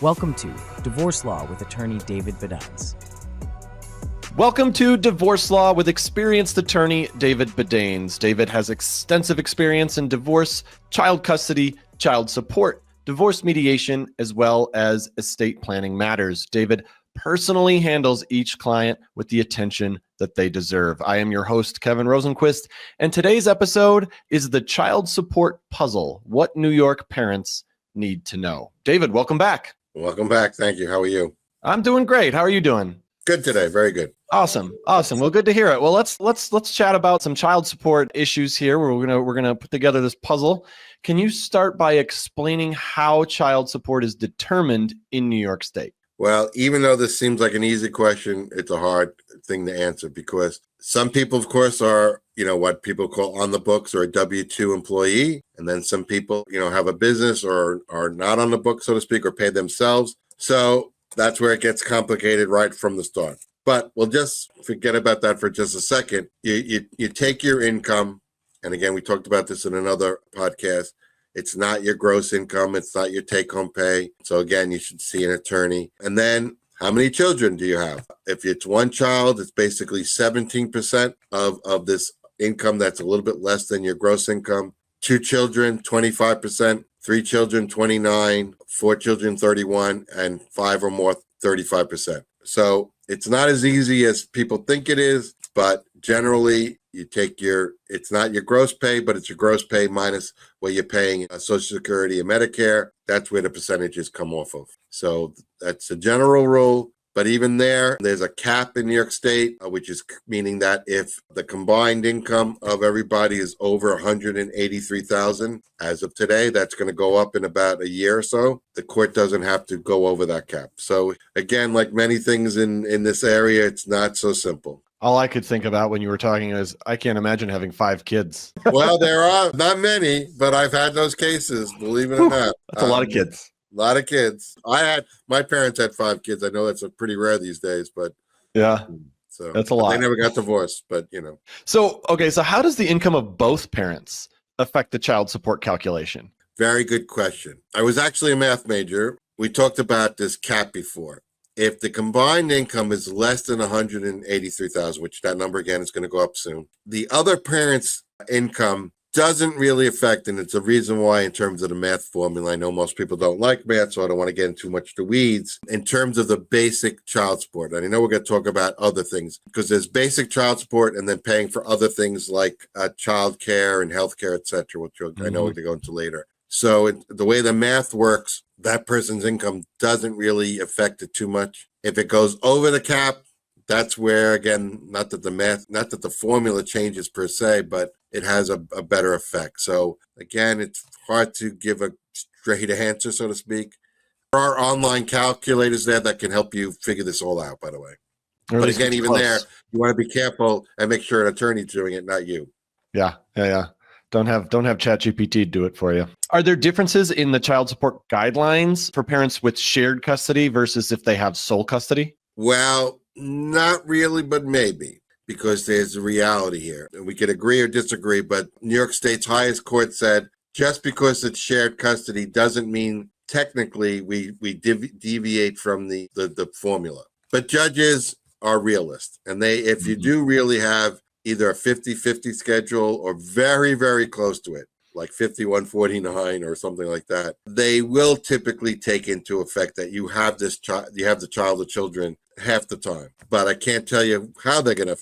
Welcome to Divorce Law with Attorney David Badanes. Welcome to Divorce Law with experienced attorney David Badanes. David has extensive experience in divorce, child custody, child support, divorce mediation, as well as estate planning matters. David personally handles each client with the attention that they deserve. I am your host, Kevin Rosenquist, and today's episode is the child support puzzle, what New York parents need to know. David, welcome back. Welcome back. Thank you. How are you? I'm doing great. How are you doing? Good today. Very good. Awesome. Well, good to hear it. Well, let's chat about some child support issues here. We're gonna put together this puzzle. Can you start by explaining how child support is determined in New York State? Well, even though this seems like an easy question, it's a hard thing to answer because some people, of course, are, what people call on the books or a W-2 employee. And then some people, have a business or are not on the books, so to speak, or pay themselves. So that's where it gets complicated right from the start. But we'll just forget about that for just a second. You take your income, and again, we talked about this in another podcast. It's not your gross income. It's not your take-home pay. So again, you should see an attorney. And then how many children do you have? If it's one child, it's basically 17% of this income that's a little bit less than your gross income. 2 children, 25%. 3 children, 29%. 4 children, 31%. And 5 or more, 35%. So it's not as easy as people think it is, but generally you take it's not your gross pay, but it's your gross pay minus what you're paying Social Security and Medicare. That's where the percentages come off of. So that's a general rule. But even there's a cap in New York State, which is meaning that if the combined income of everybody is over $183,000 as of today, that's going to go up in about a year or so. The court doesn't have to go over that cap. So again, like many things in this area, it's not so simple. All I could think about when you were talking is I can't imagine having 5 kids. Well, there are not many, but I've had those cases, believe it or not. That's a lot of kids. A lot of kids. My parents had 5 kids. I know that's pretty rare these days, but yeah, so that's a lot. They never got divorced, but So how does the income of both parents affect the child support calculation? Very good question. I was actually a math major. We talked about this cap before. If the combined income is less than $183,000, which that number again is going to go up soon, the other parent's income doesn't really affect, and it's a reason why in terms of the math formula, I know most people don't like math, so I don't want to get into too much the weeds, in terms of the basic child support. And I know we're going to talk about other things, because there's basic child support and then paying for other things like child care and health care, et cetera, which I know we're going to go into later. So the way the math works, that person's income doesn't really affect it too much. If it goes over the cap, that's where, again, not that the formula changes per se, but it has a better effect. So again, it's hard to give a straight answer, so to speak. There are online calculators there that can help you figure this all out, by the way. But again, even there, you want to be careful and make sure an attorney's doing it, not you. Yeah. Don't have ChatGPT do it for you. Are there differences in the child support guidelines for parents with shared custody versus if they have sole custody? Well, not really, but maybe, because there's a reality here. We could agree or disagree, but New York State's highest court said just because it's shared custody doesn't mean technically we deviate from the formula. But judges are realists, and if you do really have either a 50-50 schedule or very, very close to it, like 51-49 or something like that, they will typically take into effect that you have the child or children half the time. But I can't tell you how they're going to,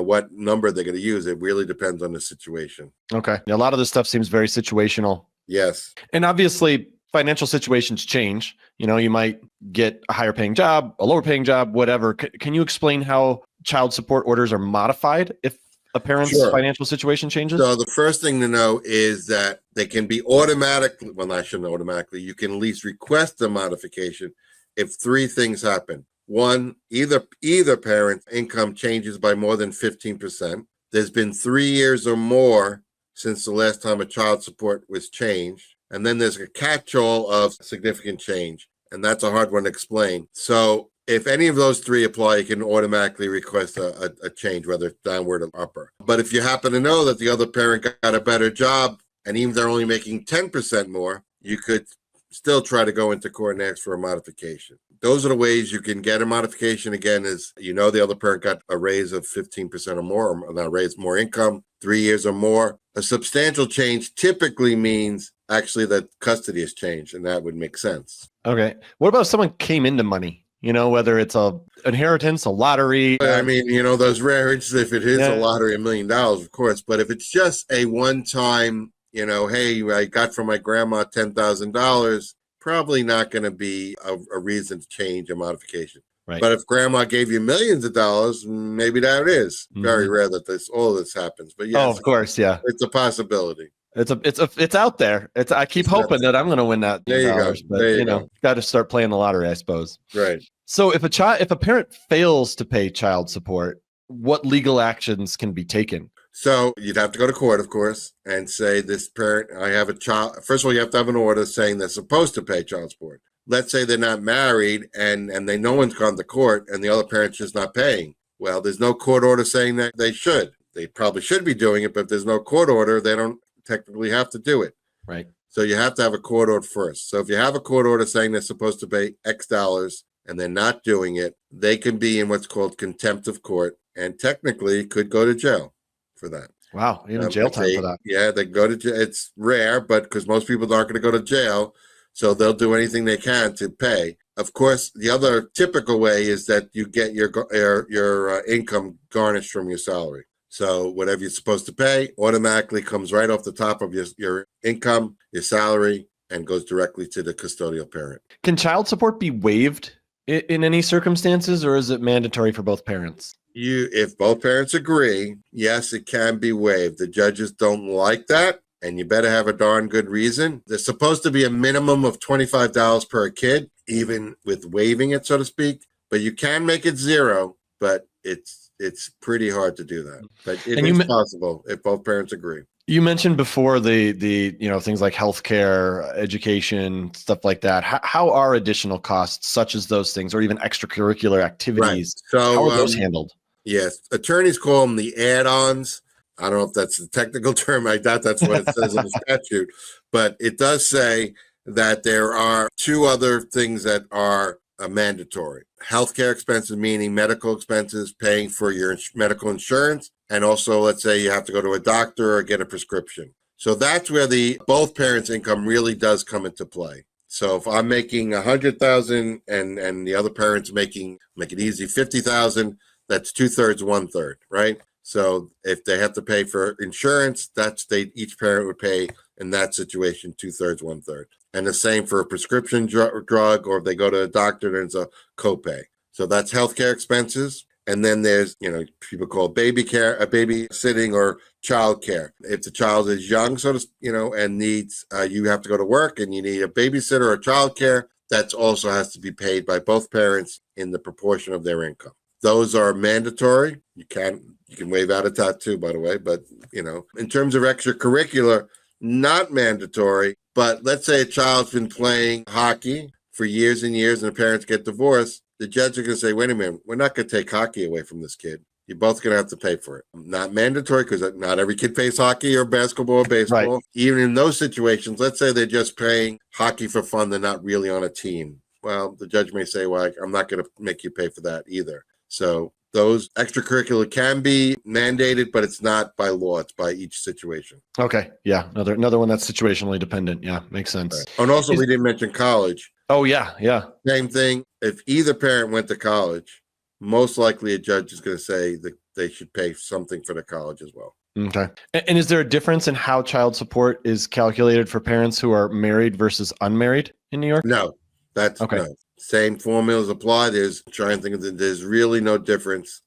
what number they're going to use. It really depends on the situation. Okay. A lot of this stuff seems very situational. Yes. And obviously, financial situations change. You might get a higher paying job, a lower paying job, whatever. Can you explain how child support orders are modified if a parent's financial situation changes? So the first thing to know is that they can be automatically, well, I shouldn't automatically, you can at least request a modification if 3 things happen. 1, either parent's income changes by more than 15%. There's been 3 years or more since the last time a child support was changed. And then there's a catch-all of significant change. And that's a hard one to explain. So if any of those 3 apply, you can automatically request a change, whether it's downward or upper. But if you happen to know that the other parent got a better job, and even if they're only making 10% more, you could still try to go into court and ask for a modification. Those are the ways you can get a modification. Again, is the other parent got a raise of 15% or more, or not raise, more income, 3 years or more. A substantial change typically means actually that custody has changed, and that would make sense. Okay. What about if someone came into money? Whether it's a inheritance, a lottery. I mean, those rare instances, if it is a lottery, $1 million, of course. But if it's just a one-time, hey, I got from my grandma $10,000, probably not going to be a reason to change a modification. Right. But if grandma gave you millions of dollars, maybe that is very rare that all this happens. But yes, of course, yeah, it's a possibility. It's out there. I keep hoping that I'm going to win that. There you go. But got to start playing the lottery, I suppose. Right. So if a parent fails to pay child support, what legal actions can be taken? So you'd have to go to court, of course, and say, this parent, I have a child. First of all, you have to have an order saying they're supposed to pay child support. Let's say they're not married and no one's gone to court and the other parent's just not paying. Well, there's no court order saying that they should. They probably should be doing it, but if there's no court order, they don't technically have to do it. Right. So you have to have a court order first. So if you have a court order saying they're supposed to pay X dollars and they're not doing it, they can be in what's called contempt of court and technically could go to jail for that. Wow, even jail time for that. Yeah, they go to jail. It's rare, but because most people aren't going to go to jail, so they'll do anything they can to pay. Of course, the other typical way is that you get your income garnished from your salary. So whatever you're supposed to pay automatically comes right off the top of your income, your salary, and goes directly to the custodial parent. Can child support be waived in any circumstances, or is it mandatory for both parents? If both parents agree, yes, it can be waived. The judges don't like that, and you better have a darn good reason. There's supposed to be a minimum of $25 per kid, even with waiving it, so to speak. But you can make it zero, but it's pretty hard to do that. But it is possible if both parents agree. You mentioned before the things like healthcare, education, stuff like that. How are additional costs such as those things, or even extracurricular activities? Right. So, how are those handled? Yes, attorneys call them the add-ons. I don't know if that's the technical term. I doubt that's what it says in the statute, but it does say that there are two other things that are mandatory. Healthcare expenses, meaning medical expenses, paying for your medical insurance, and also, let's say you have to go to a doctor or get a prescription. So that's where both parents' income really does come into play. So if I'm making $100,000 and the other parent's make it easy, $50,000, that's 2/3, 1/3, right? So if they have to pay for insurance, each parent would pay in that situation 2/3, 1/3. And the same for a prescription drug, or if they go to a doctor, there's a copay. So that's healthcare expenses. And then there's, people call babysitting or child care. If the child is young, and needs, you have to go to work and you need a babysitter or child care, that also has to be paid by both parents in the proportion of their income. Those are mandatory. You can waive out a tattoo, by the way, but, in terms of extracurricular, not mandatory. But let's say a child's been playing hockey for years and years and the parents get divorced. The judge is going to say, wait a minute, we're not going to take hockey away from this kid. You're both going to have to pay for it. Not mandatory, because not every kid plays hockey or basketball or baseball. Right. Even in those situations, let's say they're just playing hockey for fun. They're not really on a team. Well, the judge may say, well, I'm not going to make you pay for that either. So those extracurricular can be mandated, but it's not by law. It's by each situation. Okay. Yeah. Another one that's situationally dependent. Yeah. Makes sense. Right. And also, we didn't mention college. Oh, yeah. Yeah. Same thing. If either parent went to college, most likely a judge is going to say that they should pay something for the college as well. Okay. And is there a difference in how child support is calculated for parents who are married versus unmarried in New York? No. That's okay. No. Same formulas apply. There's really no difference.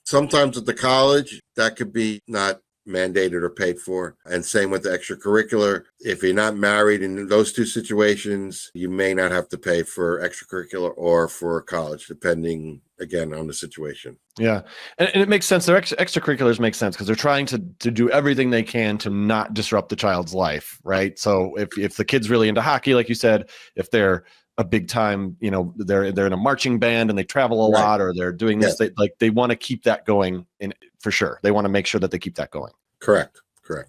Sometimes at the college, that could be not mandated or paid for. And same with the extracurricular. If you're not married in those two situations, you may not have to pay for extracurricular or for college, depending, again, on the situation. Yeah. And it makes sense. Their extracurriculars make sense because they're trying to do everything they can to not disrupt the child's life, right? So if the kid's really into hockey, like you said, if they're a big time, they're in a marching band and they travel a lot, or they're doing this, they want to keep that going for sure. They want to make sure that they keep that going. Correct.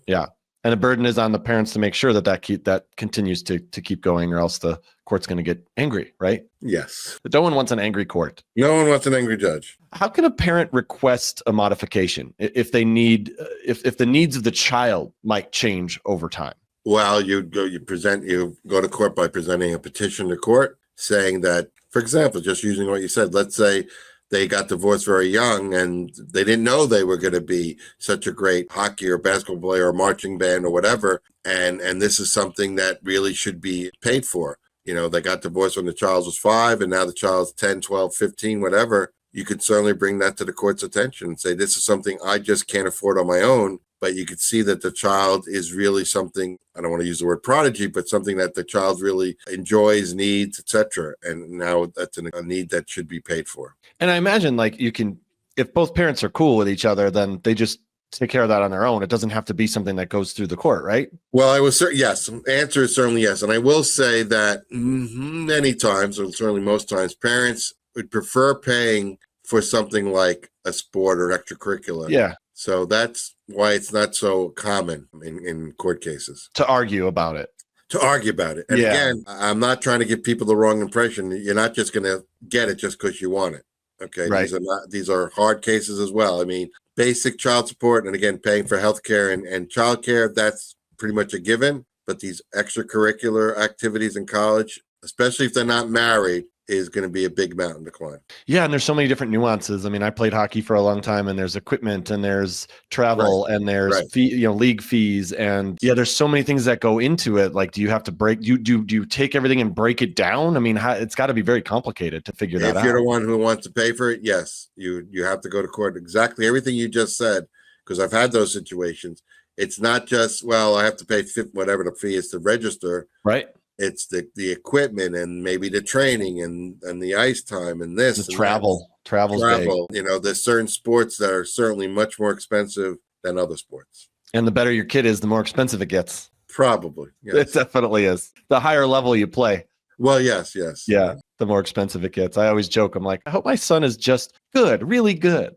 Yeah. And the burden is on the parents to make sure that continues to keep going, or else the court's going to get angry, right? Yes. But no one wants an angry court. No one wants an angry judge. How can a parent request a modification if they need, if the needs of the child might change over time? Well, you go to court by presenting a petition to court saying that, for example, just using what you said, let's say they got divorced very young and they didn't know they were going to be such a great hockey or basketball player or marching band or whatever. And this is something that really should be paid for. You know, they got divorced when the child was 5 and now the child's 10, 12, 15, whatever. You could certainly bring that to the court's attention and say, this is something I just can't afford on my own. But you could see that the child is really something, I don't want to use the word prodigy, but something that the child really enjoys, needs, etc. And now that's a need that should be paid for. And I imagine like if both parents are cool with each other, then they just take care of that on their own. It doesn't have to be something that goes through the court, right? Well, yes. Answer is certainly yes. And I will say that many times, or certainly most times, parents would prefer paying for something like a sport or extracurricular. Yeah. So that's why it's not so common in court cases. To argue about it. And again, I'm not trying to give people the wrong impression. You're not just going to get it just because you want it. Okay. Right. These are hard cases as well. I mean, basic child support and again, paying for healthcare and childcare, that's pretty much a given. But these extracurricular activities in college, especially if they're not married, is going to be a big mountain to climb. Yeah, and there's so many different nuances. I mean, I played hockey for a long time, and there's equipment, and there's travel, and there's league fees, and there's so many things that go into it. Like, do you have to break? Do you take everything and break it down? I mean, it's got to be very complicated to figure that out. If you're the one who wants to pay for it, yes, you have to go to court. Exactly everything you just said, because I've had those situations. It's not just, well, I have to pay whatever the fee is to register. Right. It's the equipment and maybe the training and the ice time and this. The travel. Big. You know, there's certain sports that are certainly much more expensive than other sports. And the better your kid is, the more expensive it gets. Probably. Yes. It definitely is. The higher level you play. Well, yes. Yeah, the more expensive it gets. I always joke, I'm like, I hope my son is just good, really good.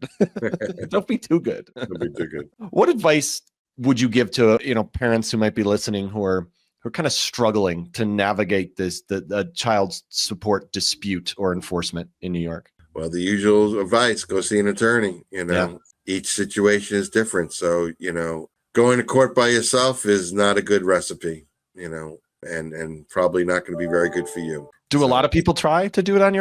Don't be too good. Don't be too good. What advice would you give to, parents who might be listening who are kind of struggling to navigate the child support dispute or enforcement in New York? Well, the usual advice, go see an attorney. Each situation is different. So, going to court by yourself is not a good recipe, and probably not going to be very good for you. Do a lot of people try to do it on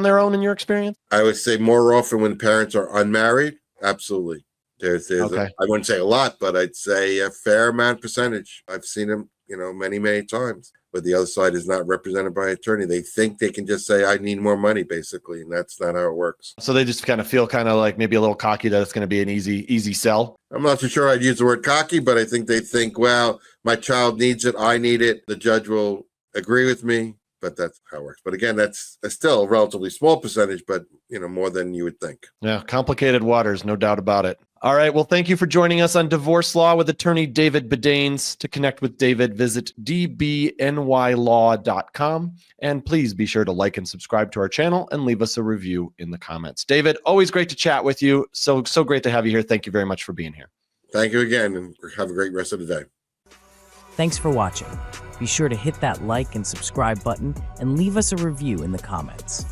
their own in your experience? I would say more often when parents are unmarried. Absolutely. There's okay. I wouldn't say a lot, but I'd say a fair amount percentage. I've seen them, many, many times, but the other side is not represented by an attorney. They think they can just say, I need more money, basically. And that's not how it works. So they just kind of feel kind of like maybe a little cocky that it's going to be an easy sell. I'm not too sure I'd use the word cocky, but I think they think, well, my child needs it. I need it. The judge will agree with me, but that's how it works. But again, that's still a relatively small percentage, but more than you would think. Yeah. Complicated waters, no doubt about it. All right. Well, thank you for joining us on Divorce Law with Attorney David Badanes. To connect with David, visit dbnylaw.com. And please be sure to like and subscribe to our channel and leave us a review in the comments. David, always great to chat with you. So great to have you here. Thank you very much for being here. Thank you again, and have a great rest of the day. Thanks for watching. Be sure to hit that like and subscribe button and leave us a review in the comments.